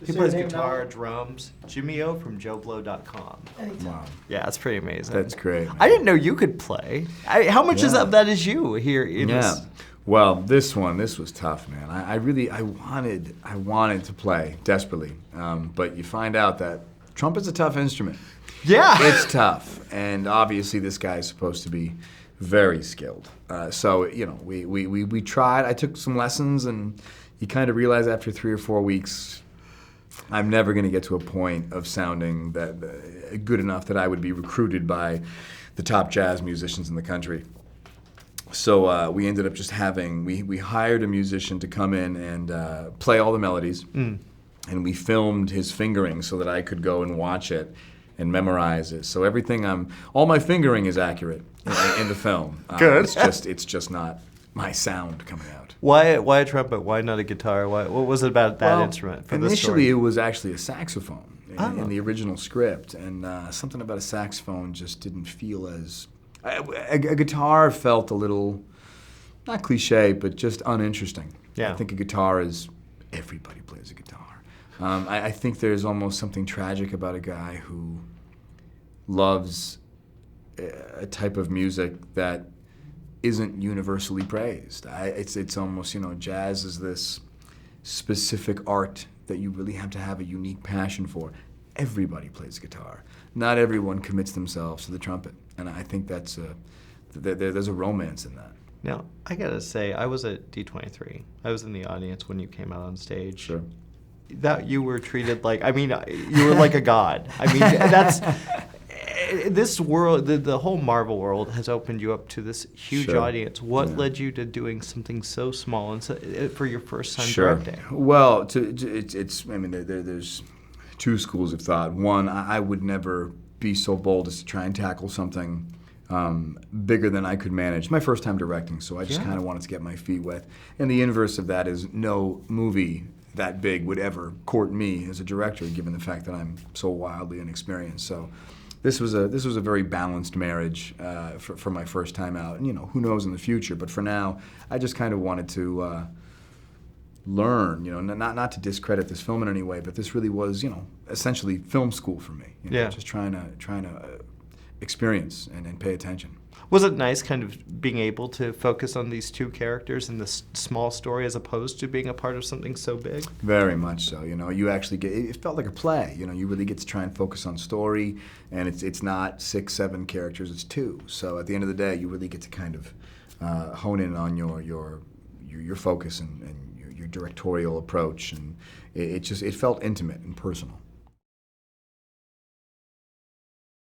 He plays guitar, drums. Jimmy O from JoBlo.com. Wow. Yeah, that's pretty amazing. That's great, man. I didn't know you could play. How much of that is you here in this? Well, this was tough, man. I wanted to play desperately, but you find out that trumpet's a tough instrument. Yeah. It's tough, and obviously this guy is supposed to be very skilled. So, we tried. I took some lessons, and you kind of realize after 3 or 4 weeks, I'm never going to get to a point of sounding that good enough that I would be recruited by the top jazz musicians in the country. So we ended up just we hired a musician to come in and play all the melodies, and we filmed his fingering so that I could go and watch it and memorize it. So all my fingering is accurate in the film. Good. It's just not my sound coming out. Why a trumpet? Why not a guitar? What was it about that instrument? Initially, it was actually a saxophone in the original script, and something about a saxophone just didn't feel as... A guitar felt a little, not cliche, but just uninteresting. Yeah. I think a guitar is... Everybody plays a guitar. I think there's almost something tragic about a guy who loves a type of music that isn't universally praised. It's almost, jazz is this specific art that you really have to have a unique passion for. Everybody plays guitar. Not everyone commits themselves to the trumpet, and I think there's a romance in that. Now, I gotta say, I was at D23. I was in the audience when you came out on stage. Sure. That you were treated like, you were like a god. That's... This world, the whole Marvel world has opened you up to this huge audience. What led you to doing something so small and for your first time directing? Well, there's two schools of thought. One, I would never be so bold as to try and tackle something bigger than I could manage. My first time directing, so I just kind of wanted to get my feet wet. And the inverse of that is no movie that big would ever court me as a director, given the fact that I'm so wildly inexperienced. So this was a very balanced marriage for my first time out. And who knows in the future? But for now, I just kind of wanted to learn. Not to discredit this film in any way, but this really was, essentially film school for me. Just trying to experience and pay attention. Was it nice kind of being able to focus on these two characters in this small story as opposed to being a part of something so big? Very much so. You actually it felt like a play. You really get to try and focus on story, and it's not 6, 7 characters, it's 2. So at the end of the day, you really get to kind of hone in on your focus and your directorial approach, and it felt intimate and personal.